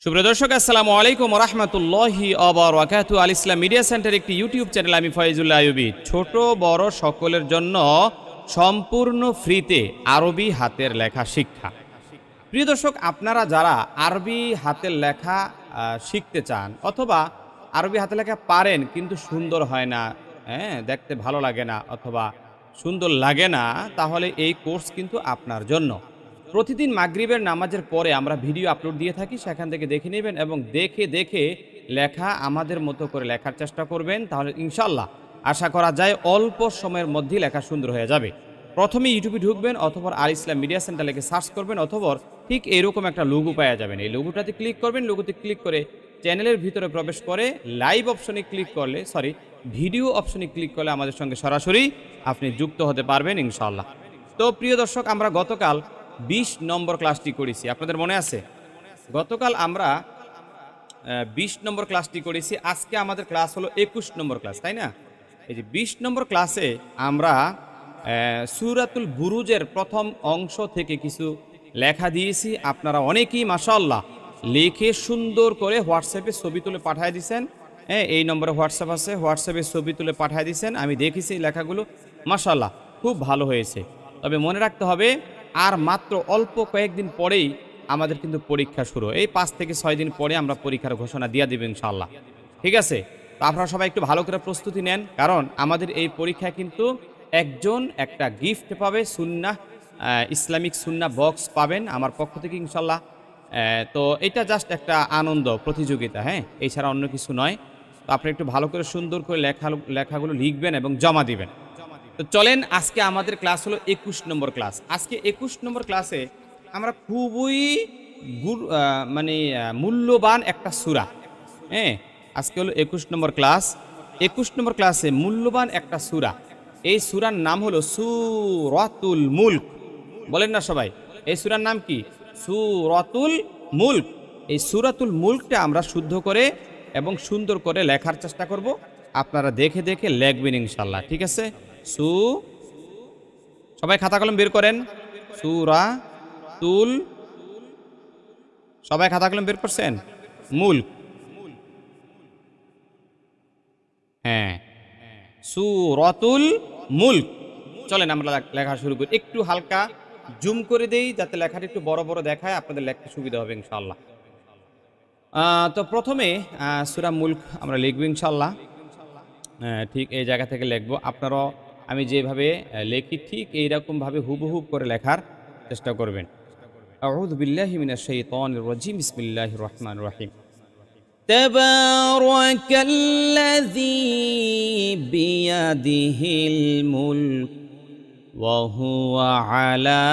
সুপ্রিয় দর্শক, আসসালামু আলাইকুম ওয়া রাহমাতুল্লাহি ওয়া বারাকাতুহু। আল ইসলাম মিডিয়া সেন্টার একটি ইউটিউব চ্যানেল। আমি ফয়জুল্লাহ আইয়ুবী। ছোট বড় সকলের জন্য সম্পূর্ণ ফ্রিতে আরবি হাতের লেখা শিক্ষা। প্রিয় দর্শক, আপনারা যারা আরবি হাতের লেখা শিখতে চান অথবা আরবি হাতের লেখা পারেন কিন্তু সুন্দর হয় না, দেখতে ভালো লাগে না অথবা সুন্দর লাগে না, তাহলে এই কোর্স কিন্তু আপনার জন্য। প্রতিদিন মাগরিবের নামাজের পরে আমরা ভিডিও আপলোড দিয়ে থাকি, সেখান থেকে দেখে নেবেন এবং দেখে দেখে লেখা আমাদের মতো করে লেখার চেষ্টা করবেন। তাহলে ইনশাল্লাহ আশা করা যায় অল্প সময়ের মধ্যেই লেখা সুন্দর হয়ে যাবে। প্রথমে ইউটিউবে ঢুকবেন অথবা আল ইসলাম মিডিয়া সেন্টার লিখে সার্চ করবেন অথবা ঠিক এরকম একটা লোগো পাওয়া যাবেন। এই লোগোটাতে ক্লিক করবেন। লোগোতে ক্লিক করে চ্যানেলের ভিতরে প্রবেশ করে লাইভ অপশনে ক্লিক করলে ভিডিও অপশনে ক্লিক করলে আমাদের সঙ্গে সরাসরি আপনি যুক্ত হতে পারবেন ইনশাআল্লাহ। তো প্রিয় দর্শক, আমরা গতকাল 20 নম্বর ক্লাসটি করেছি, আপনাদের মনে আছে? গতকাল আমরা 20 নম্বর ক্লাসটি করেছি। আজকে আমাদের ক্লাস হলো 21 নম্বর ক্লাস, তাই না? এই যে 20 নম্বর ক্লাসে আমরা সূরাতুল বুরুজের প্রথম অংশ থেকে কিছু লেখা দিয়েছি। আপনারা অনেকেই মাশাআল্লাহ লিখে সুন্দর করে হোয়াটসঅ্যাপে ছবি তুলে পাঠিয়ে দিয়েছেন। এই নম্বরে হোয়াটসঅ্যাপ আছে, হোয়াটসঅ্যাপে ছবি তুলে পাঠিয়ে দিয়েছেন। আমি দেখেছি লেখাগুলো, মাশাআল্লাহ খুব ভালো হয়েছে। তবে মনে রাখতে হবে, আর মাত্র অল্প কয়েকদিন পরেই আমাদের কিন্তু পরীক্ষা শুরু। এই 5 থেকে 6 দিন পরে আমরা পরীক্ষার ঘোষণা দিয়ে দেব ইনশাআল্লাহ। ঠিক আছে? তো আপনারা সবাই একটু ভালো করে প্রস্তুতি নেন, কারণ আমাদের এই পরীক্ষায় কিন্তু একজন একটা গিফট পাবে, সুন্নাহ ইসলামিক সুন্নাহ বক্স পাবেন আমার পক্ষ থেকে ইনশাআল্লাহ। তো এটা জাস্ট একটা আনন্দ প্রতিযোগিতা, এছাড়া অন্য কিছু নয়। তো আপনি একটু ভালো করে সুন্দর করে লেখাগুলো লিখবেন এবং জমা দিবেন। তো চলেন, আজকে আমাদের ক্লাস হলো 21 নম্বর ক্লাস। আজকে 21 নম্বর ক্লাসে আমরা খুবই মূল্যবান একটা সূরা। আজকে হলো 21 নম্বর ক্লাস। 21 নম্বর ক্লাসে মূল্যবান একটা সূরা। এই সূরার নাম হলো সূরাতুল মুলক। বলেন না সবাই, এই সূরার নাম কি? সূরাতুল মুলক। এই সূরাতুল মুলকটা আমরা শুদ্ধ করে এবং সুন্দর করে লেখার চেষ্টা করব। আপনারা দেখে দেখে লিখবেন ইনশাআল্লাহ, ঠিক আছে? সবাই খাতা কলম বের করেন। সূরাতুল, সবাই খাতা কলম বের করছেন? মুলক, সূরাতুল মুলক। চলেন আমরা লেখা শুরু করি। একটু হালকা জুম করে দেই যাতে লেখাটা একটু বড় বড় দেখায়, আপনাদের লিখতে সুবিধা হবে ইনশাআল্লাহ। তো প্রথমে সূরা মুলক আমরা লিখব ইনশাআল্লাহ। ঠিক এই জায়গা থেকে লিখব। আপনারাও আমি যেভাবে লেখি ঠিক এইরকমভাবে হুবহু করে লেখার চেষ্টা করবেন। আউযু বিল্লাহি মিনাশ শাইতানির রাজিম। বিসমিল্লাহির রহমানির রহিম। তাবারাকাল্লাযী বিয়াদিহিল মুলক ওয়া হুয়া আলা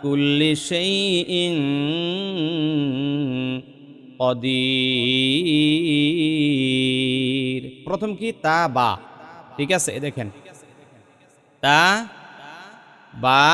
কুল্লি শাইইন কদির। প্রথম কি? তা বা, ঠিক আছে? দেখেন, তা বা,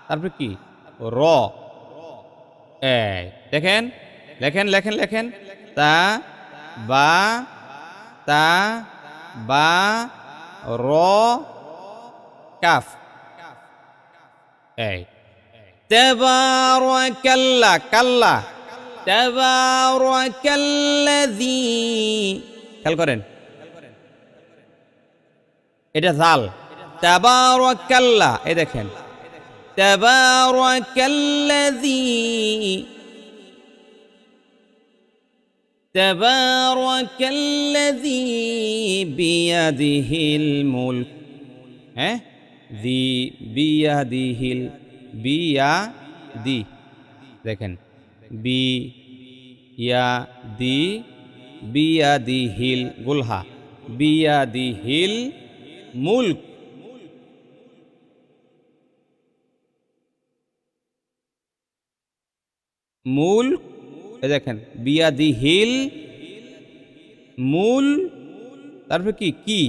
তারপর কি? র। দেখেন, লেখেন লেখেন লেখেন। তা বা, তা বা, র, কাফ। তাবারাকাল্লাহ, কাল্লা, তাবারাকাল্লাযী। খেয়াল করেন, এটা জাল। তাবারাকাল্লাহ, এই দেখেন, তাবারাকাল্লাযী, তাবারাকাল্লাযী বিয়াদিহিল মুলক। দি, বিয়াদিহিল, বিয়াদি, দেখেন, বিয়াদি, বিয়াদিহিল, গুলহা, বিয়াদিহিল মুলক। মুলক, এই দেখেন, বিয়াদিহিল মূল, তারপর কি? কি?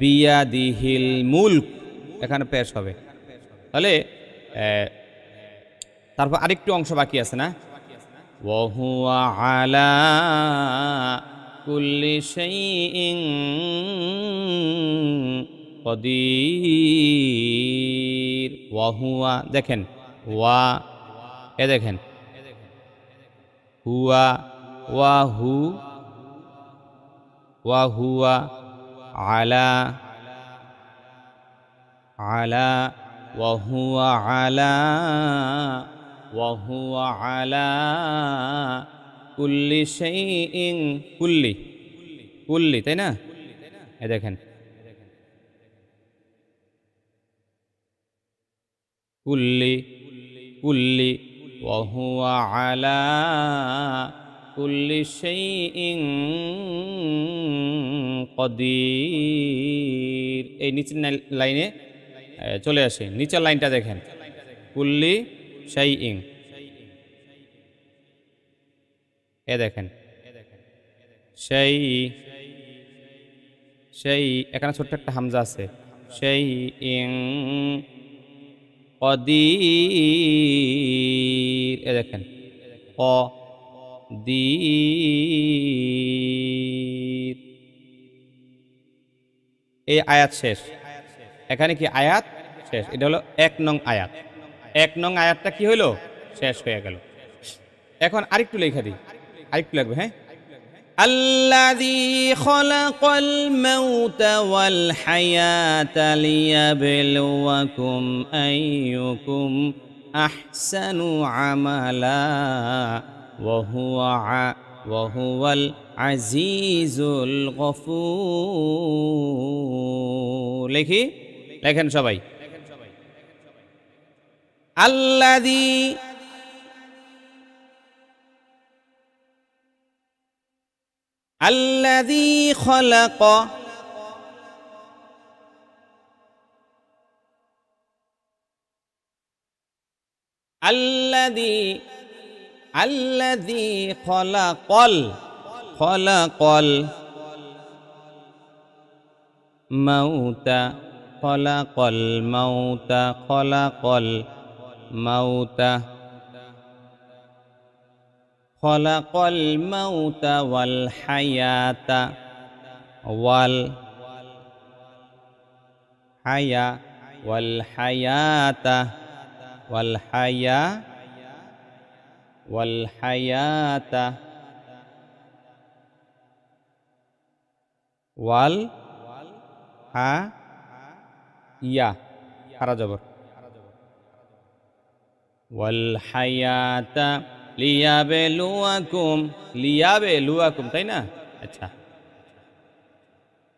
বিয়াদিহিল মুলক, এখানে পেশ হবে। তাহলে তারপর আরেকটু অংশ বাকি আছে না? ওয়া হুয়া আলা কুল্লি শাইইন কদির ওয়াহুয়া দেখেন ওয়া এ দেখেন হুয়া ওয়াহু ওয়াহুয়া আলা আলা ওয়াহুয়া আলা ওয়াহুয়া আলা কুল্লি শাইইন কুল্লি কুল্লি তাই না এ দেখেন কুল্লি কুল্লি ওয়াহুয়া আলা কুল্লি শাইইন কদির এই নিচের লাইনে চলে আসে নিচের লাইনটা দেখেন কুল্লি শাইইন এ দেখেন সেই সেই এখানে ছোট্ট একটা হামজা আছে শাইইন কদির এ দেখেন কদির এই আয়াত শেষ এখানে কি আয়াত শেষ এটা হলো ১ নং আয়াত ১ নং আয়াতটা কি হলো শেষ হয়ে গেল এখন আরেকটু লেখা দিই আরেকটু লাগবে হ্যাঁ الذي خلق الموت والحياة ليبلوكم أيكم أحسن عملا وهو العزيز الغفور লিখি লেখেন সবাই الذي الذي خلق الذي خلق الموت خلق الموت خلق الموت خلق الموت والحياة والحياة জবর والحياة লিয়াবেলুয়াকুম তাই না আচ্ছা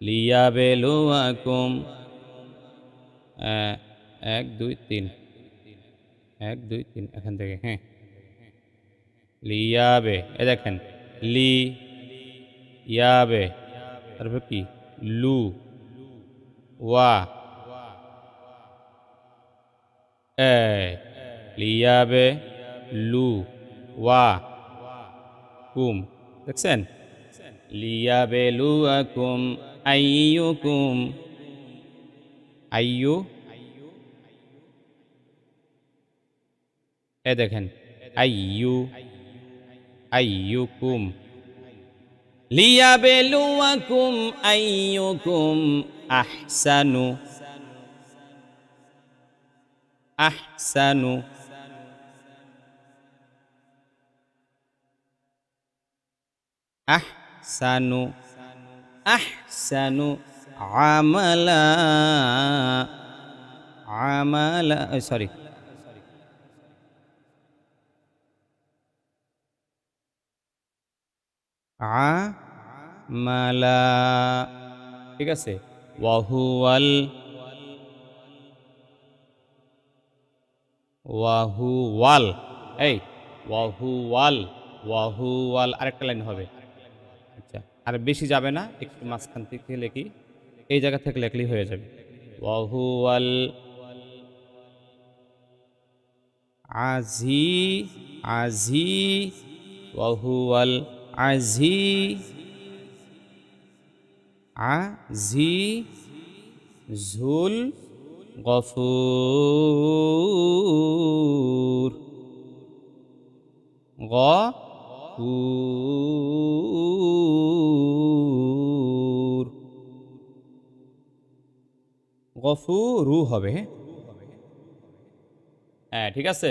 লিয়াবেলুয়াকুম ১ ২ ৩ ১ ২ ৩ এখান থেকে হ্যাঁ লিয়াবে এ দেখেন লি ইয়াবে তারপর কি লু ওয়া এ লিয়াবে লু ওয়া কুম দেখছেন লিয়াবেলুয়াকুম আইয়ুকুম আইয়ু এ দেখেন আইয়ুকুম লিয়াবেলুয়াকুম আইয়ুকুম আহসানু আহসানু আমালা সরি আমালা ঠিক আছে ওয়াহুওয়াল এই ওয়াহুওয়াল আরেকটা লাইন হবে আচ্ছা আর বেশি যাবে না একটু মাঝখান থেকে লেখি এই জায়গা থেকে লেখলেই হয়ে যাবে ওয়াহুওয়াল ওয়াহুওয়াল আজিজুল গফুর গফুর গফুরু হবে। হ্যাঁ ঠিক আছে,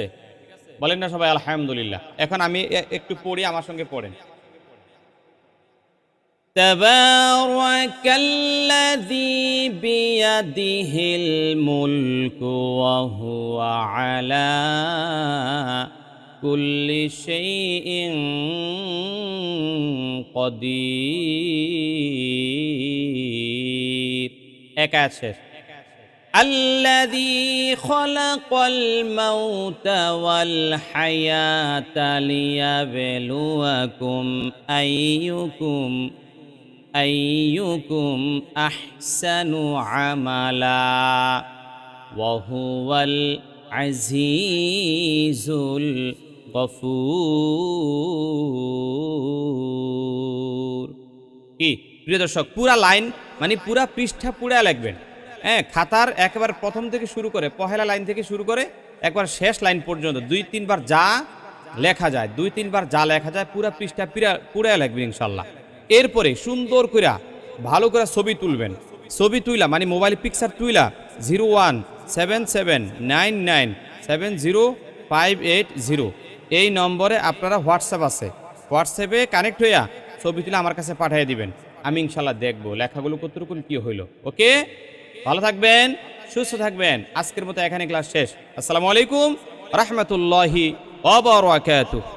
বলেন না সবাই আলহামদুলিল্লাহ। এখন আমি একটু পড়ি, আমার সঙ্গে পড়েন। তাবারাকাল্লাযী বিয়াদিহিল মুলকু ওয়া হুয়া আলা কুল্লি শাইইন কদির। এক আয়াত শেষ। الذي خلق الموت والحياة ليبلوكم أيكم أحسن عملا وهو العزيز الغفور। কি প্রিয় দর্শক, পুরা লাইন মানে পুরা পৃষ্ঠা পুরা লিখবেন। হ্যাঁ, খাতার একবার প্রথম থেকে শুরু করে পহেলা লাইন থেকে শুরু করে একবার শেষ লাইন পর্যন্ত 2-3 বার যা লেখা যায়, 2-3 বার যা লেখা যায় পুরা পৃষ্ঠা পুরা লিখবেন ইনশাল্লাহ। এরপরে সুন্দর করে ভালো করে ছবি তুলবেন। ছবি তুইলা মানে মোবাইল পিকচার তুইলা 0177997058 এই নম্বরে আপনারা হোয়াটসঅ্যাপ আছে, হোয়াটসঅ্যাপে কানেক্ট হইয়া ছবি তুলে আমার কাছে পাঠিয়ে দিবেন। আমি ইনশাল্লাহ দেখবো লেখাগুলো কতটুকু কি হইলো। ওকে, ভালো থাকবেন, সুস্থ থাকবেন। আজকের মতো এখানে ক্লাস শেষ। আসসালামু আলাইকুম রাহমাতুল্লাহি ওয়া বারাকাতুহু।